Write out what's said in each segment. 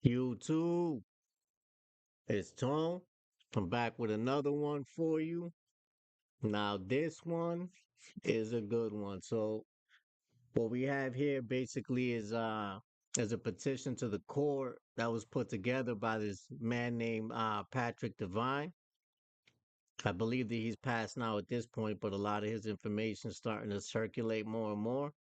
YouTube, it's Tone. I'm back with another one for you. Now, this one is a good one. So, what we have here basically is a petition to the court that was put together by this man named Patrick DeVine. I believe that he's passed now at this point, but a lot of his information is starting to circulate more and more.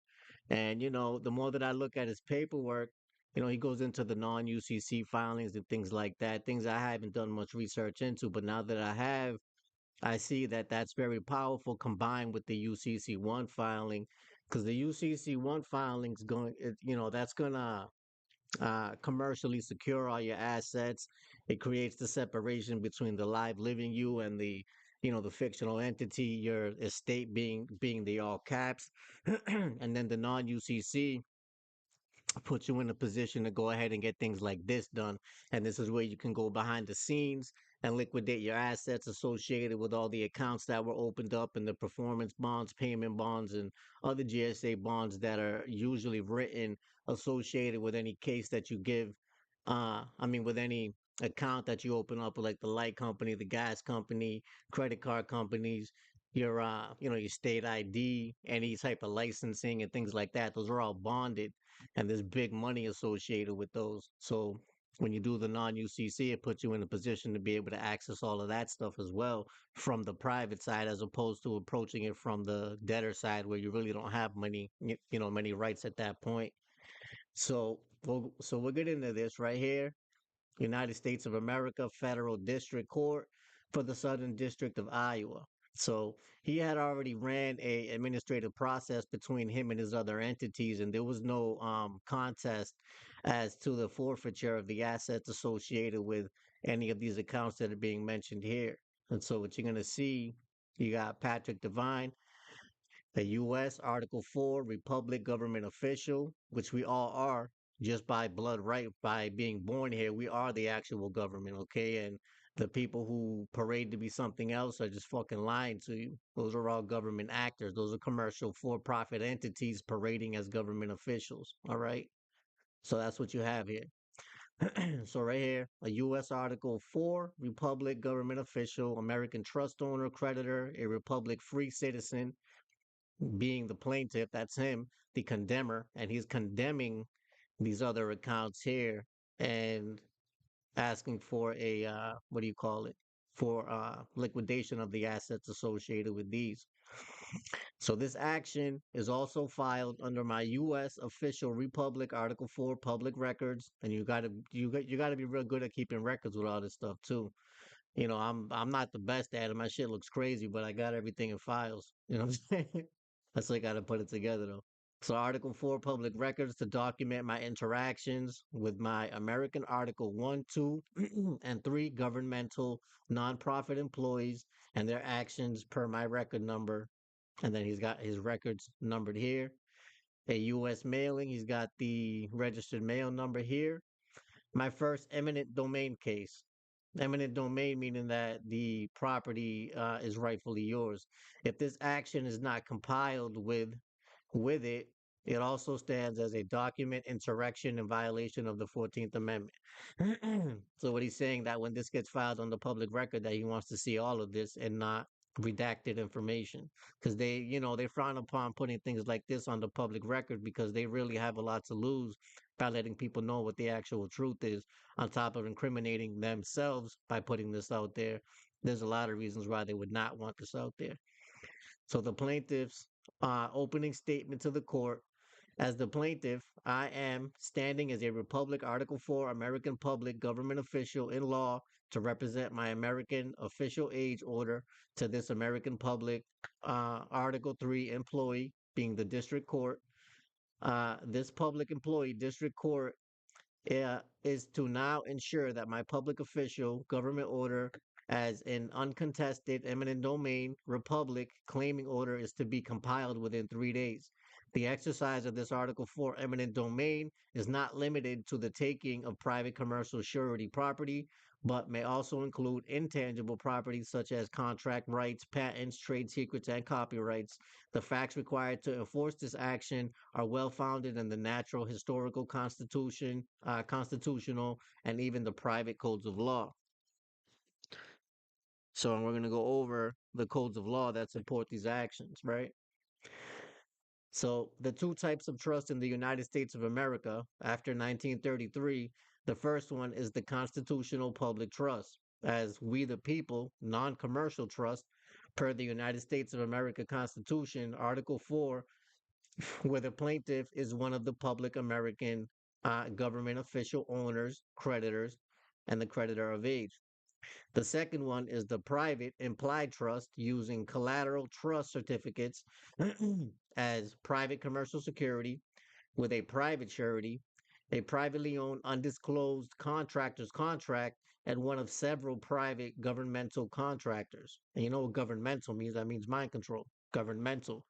And, the more that I look at his paperwork, he goes into the non UCC filings and things like that, things I haven't done much research into. But now that I have, I see that that's very powerful combined with the UCC1 filing, because the UCC1 filing's going, that's going to commercially secure all your assets. It creates the separation between the live living you and the fictional entity, your estate being the all caps, and then the non UCC put you in a position to go ahead and get things like this done. And this is where you can go behind the scenes and liquidate your assets associated with all the accounts that were opened up and the performance bonds, payment bonds, and other GSA bonds that are usually written associated with any case that you give. With any account that you open up, like the light company, the gas company, credit card companies, your state ID, any type of licensing and things like that. Those are all bonded, and there's big money associated with those. So when you do the non UCC, it puts you in a position to be able to access all of that stuff as well from the private side, as opposed to approaching it from the debtor side, where you really don't have many rights at that point. So we'll get into this right here. United States of America Federal District Court for the Southern District of Iowa. So he had already ran a administrative process between him and his other entities, and there was no contest as to the forfeiture of the assets associated with any of these accounts that are being mentioned here. And so what you're going to see, you got Patrick DeVine, a U.S. Article 4 Republic government official, which we all are just by blood right, by being born here. We are the actual government, okay? And the people who parade to be something else are just fucking lying to you. Those are all government actors. Those are commercial for profit entities parading as government officials, all right? So that's what you have here. So right here, a U.S. Article 4 Republic government official, American trust owner, creditor, a Republic free citizen, being the plaintiff, that's him, the condemner, and he's condemning these other accounts here and asking for a what do you call it? For liquidation of the assets associated with these. So this action is also filed under my U.S. official Republic Article 4 public records, and you gotta be real good at keeping records with all this stuff too. I'm not the best at it. My shit looks crazy, but I got everything in files. You know what I'm saying? That's why I got to put it together though. So Article 4 public records to document my interactions with my American Article 1, 2, and 3 governmental nonprofit employees and their actions per my record number. And then he's got his records numbered here. A U.S. mailing, he's got the registered mail number here. My first eminent domain case. Eminent domain meaning that the property is rightfully yours. If this action is not compiled with it, it also stands as a document insurrection in violation of the 14th Amendment. So what he's saying that when this gets filed on the public record, that he wants to see all of this and not redacted information, because they frown upon putting things like this on the public record because they really have a lot to lose by letting people know what the actual truth is, on top of incriminating themselves by putting this out there. There's a lot of reasons why they would not want this out there. So the plaintiff's opening statement to the court: as the plaintiff, I am standing as a Republic Article 4 American public government official in law to represent my American official age order to this American public Article 3 employee, being the district court. This public employee, district court, is to now ensure that my public official government order as an uncontested eminent domain republic claiming order is to be compiled within 3 days. The exercise of this Article 4 eminent domain is not limited to the taking of private commercial surety property but may also include intangible property such as contract rights, patents, trade secrets, and copyrights. The facts required to enforce this action are well founded in the natural, historical, constitutional, and even the private codes of law. So we're going to go over the codes of law that support these actions, right? So the two types of trust in the United States of America after 1933, the first one is the constitutional public trust, as we the people, non-commercial trust, per the United States of America Constitution, Article 4, where the plaintiff is one of the public American government official owners, creditors, and the creditor of age. The second one is the private implied trust using collateral trust certificates as private commercial security with a private surety, a privately owned undisclosed contractor's contract, and one of several private governmental contractors. And you know what governmental means? That means mind control. Governmental.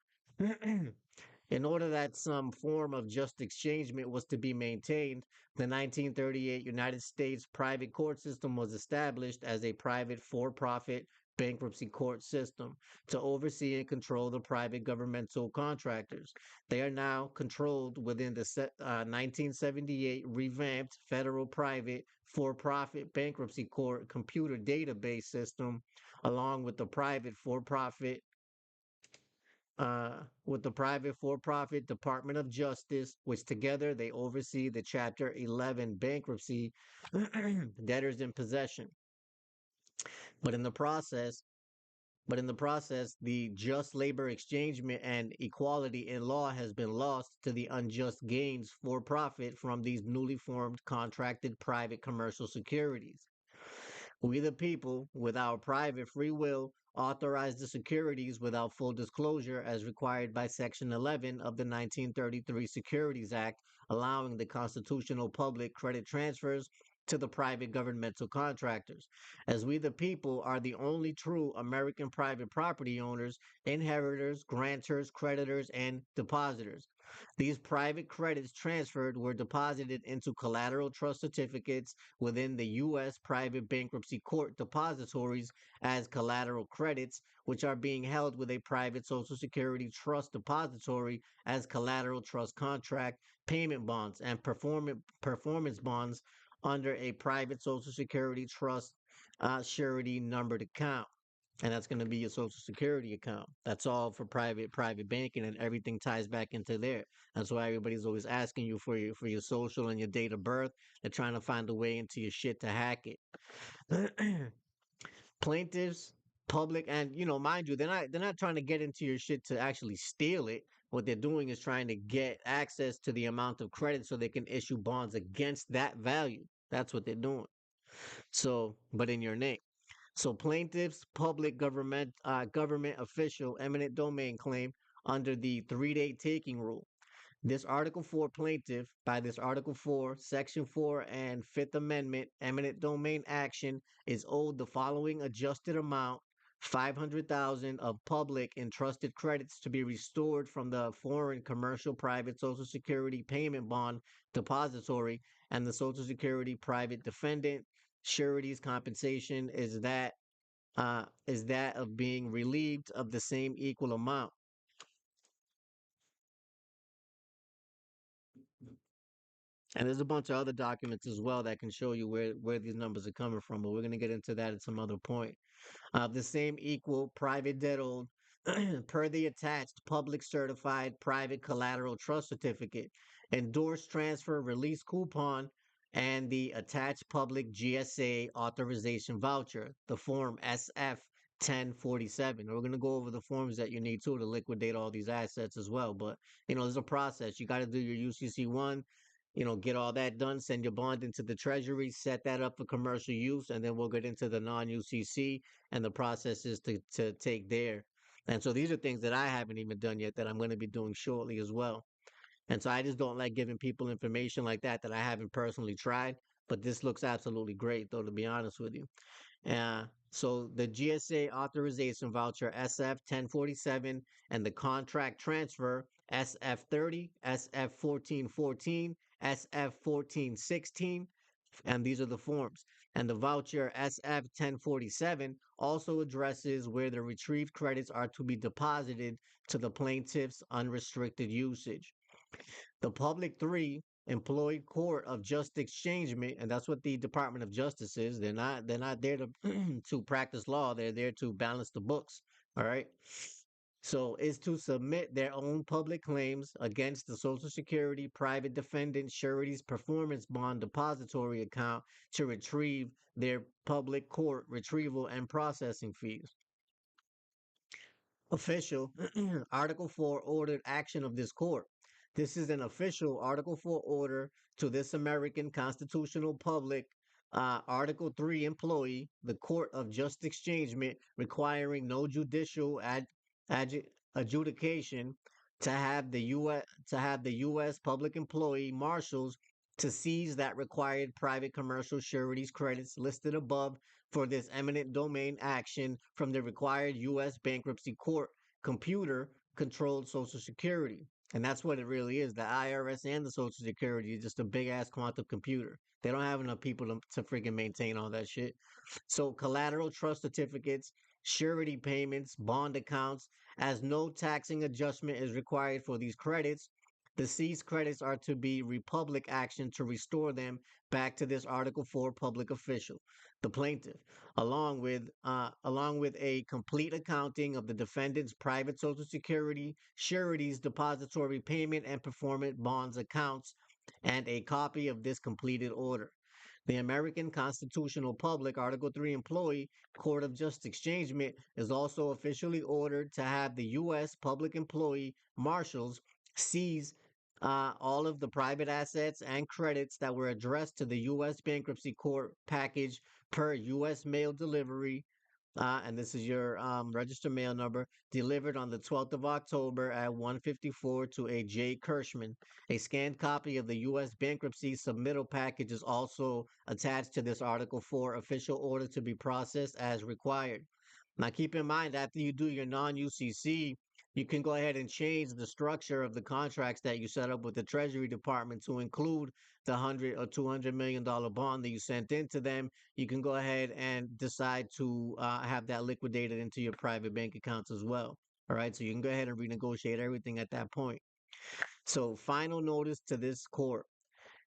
In order that some form of just exchangement was to be maintained, the 1938 United States private court system was established as a private for-profit bankruptcy court system to oversee and control the private governmental contractors. They are now controlled within the 1978 revamped federal private for-profit bankruptcy court computer database system, along with the private for-profit Department of Justice, which together they oversee the Chapter 11 bankruptcy debtors in possession. But in the process, the just labor exchangement and equality in law has been lost to the unjust gains for profit from these newly formed contracted private commercial securities. We, the people, with our private free will, authorize the securities without full disclosure as required by Section 11 of the 1933 Securities Act, allowing the constitutional public credit transfers to the private governmental contractors. As we, the people, are the only true American private property owners, inheritors, grantors, creditors, and depositors. These private credits transferred were deposited into collateral trust certificates within the U.S. private bankruptcy court depositories as collateral credits, which are being held with a private Social Security trust depository as collateral trust contract payment bonds and performance bonds under a private Social Security trust surety numbered account. And that's going to be your Social Security account. That's all for private banking, and everything ties back into there. That's why everybody's always asking you for your social and your date of birth. They're trying to find a way into your shit to hack it. Plaintiffs, public, and mind you, they're not trying to get into your shit to actually steal it. What they're doing is trying to get access to the amount of credit so they can issue bonds against that value. That's what they're doing. So, but in your name. So plaintiffs, public government official, eminent domain claim under the 3-day taking rule. This Article 4 plaintiff, by this Article 4, Section 4, and Fifth Amendment eminent domain action is owed the following adjusted amount: 500,000 of public entrusted credits to be restored from the foreign commercial private Social Security payment bond depository and the Social Security private defendant. Surety's compensation is that of being relieved of the same equal amount. And there's a bunch of other documents as well that can show you where these numbers are coming from, but we're going to get into that at some other point. The same equal private debt owed per the attached public certified private collateral trust certificate, endorsed transfer release coupon, and the attached public GSA authorization voucher, the form SF 1047. We're going to go over the forms that you need to liquidate all these assets as well. But, there's a process. You got to do your UCC 1, get all that done, send your bond into the treasury, set that up for commercial use, and then we'll get into the non UCC and the processes to take there. And so these are things that I haven't even done yet that I'm going to be doing shortly as well. And so I just don't like giving people information like that I haven't personally tried. But this looks absolutely great, though, to be honest with you. So the GSA authorization voucher SF 1047 and the contract transfer SF 30, SF 1414, SF 1416 And these are the forms. And the voucher SF 1047 also addresses where the retrieved credits are to be deposited to the plaintiff's unrestricted usage. The public three employed court of just exchangement, and that's what the Department of Justice is. They're not there to to practice law. They're there to balance the books. All right. So is to submit their own public claims against the Social Security Private Defendant Surety's Performance Bond Depository account to retrieve their public court retrieval and processing fees. Official Article 4 ordered action of this court. This is an official Article 4 order to this American constitutional public Article 3 employee, the Court of Just Exchangement, requiring no judicial adju- adjudication to have the U.S. public employee marshals to seize that required private commercial sureties credits listed above for this eminent domain action from the required U.S. bankruptcy court computer controlled Social Security. And that's what it really is. The IRS and the Social Security is just a big ass quantum computer. They don't have enough people to freaking maintain all that shit. So collateral trust certificates, surety payments, bond accounts, as no taxing adjustment is required for these credits. The seized credits are to be republic action to restore them back to this Article 4 public official, the plaintiff, along with a complete accounting of the defendant's private Social Security, sureties, depository payment, and performance bonds accounts, and a copy of this completed order. The American Constitutional Public Article 3 Employee Court of Just Exchangement is also officially ordered to have the U.S. Public Employee Marshals seize all of the private assets and credits that were addressed to the U.S. Bankruptcy Court package per U.S. mail delivery. And this is your registered mail number, delivered on the 12th of October at 1:54 to a J. Kirschman. A scanned copy of the U.S. bankruptcy submittal package is also attached to this Article 4 official order to be processed as required. Now, keep in mind, after you do your non UCC, you can go ahead and change the structure of the contracts that you set up with the Treasury Department to include the 100 or $200 million bond that you sent into them. You can go ahead and decide to have that liquidated into your private bank accounts as well. All right, so you can go ahead and renegotiate everything at that point. So, final notice to this court.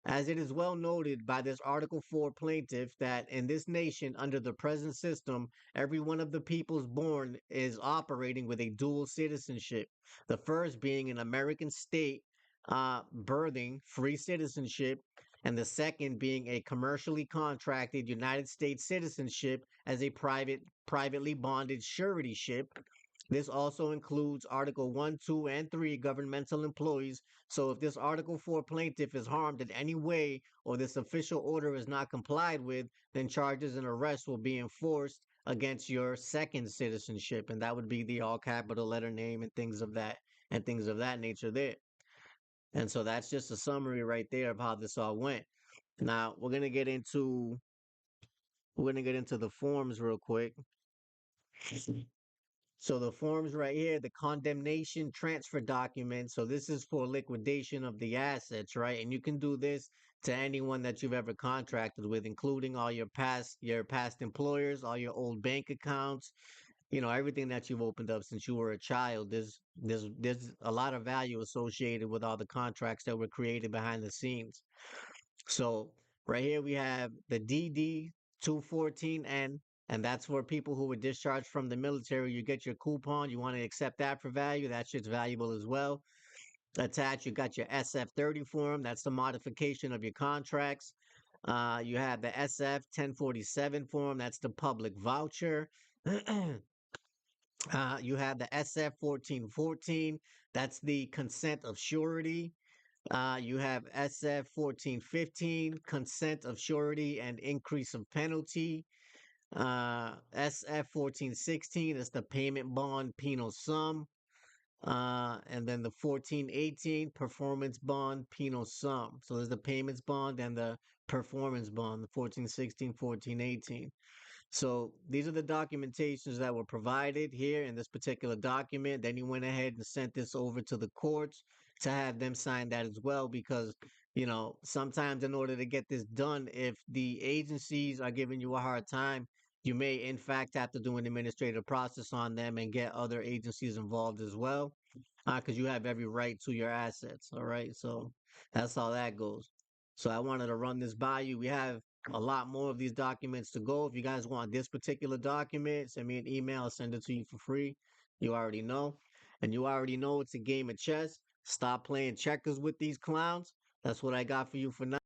As it is well noted by this Article 4 plaintiff that in this nation, under the present system, every one of the peoples born is operating with a dual citizenship. The first being an American state birthing free citizenship, and the second being a commercially contracted United States citizenship as a privately bonded suretyship. This also includes Article 1, 2, and 3 governmental employees. So if this Article 4 plaintiff is harmed in any way or this official order is not complied with, then charges and arrests will be enforced against your second citizenship. And that would be the all capital letter name and things of that nature there. And so that's just a summary right there of how this all went. Now we're gonna get into the forms real quick. So the forms right here, the condemnation transfer document. So this is for liquidation of the assets, right? And you can do this to anyone that you've ever contracted with, including all your past employers, all your old bank accounts, everything that you've opened up since you were a child. There's a lot of value associated with all the contracts that were created behind the scenes. So right here we have the DD 214N, and that's for people who were discharged from the military. You get your coupon. You want to accept that for value. That shit's valuable as well. Attached, you got your SF30 form. That's the modification of your contracts. You have the SF 1047 form. That's the public voucher. You have the SF 1414. That's the consent of surety. You have SF 1415, consent of surety and increase of penalty. SF 1416 is the payment bond penal sum. And then the 1418 performance bond penal sum. So there's the payments bond and the performance bond, the 1416, 1418. So these are the documentations that were provided here in this particular document. Then you went ahead and sent this over to the courts to have them sign that as well, because Sometimes in order to get this done, if the agencies are giving you a hard time, you may in fact have to do an administrative process on them and get other agencies involved as well, because you have every right to your assets. All right, so that's how that goes. So I wanted to run this by you. We have a lot more of these documents to go. If you guys want this particular document, send me an email. I'll send it to you for free. You already know. And you already know it's a game of chess. Stop playing checkers with these clowns. That's what I got for you for now.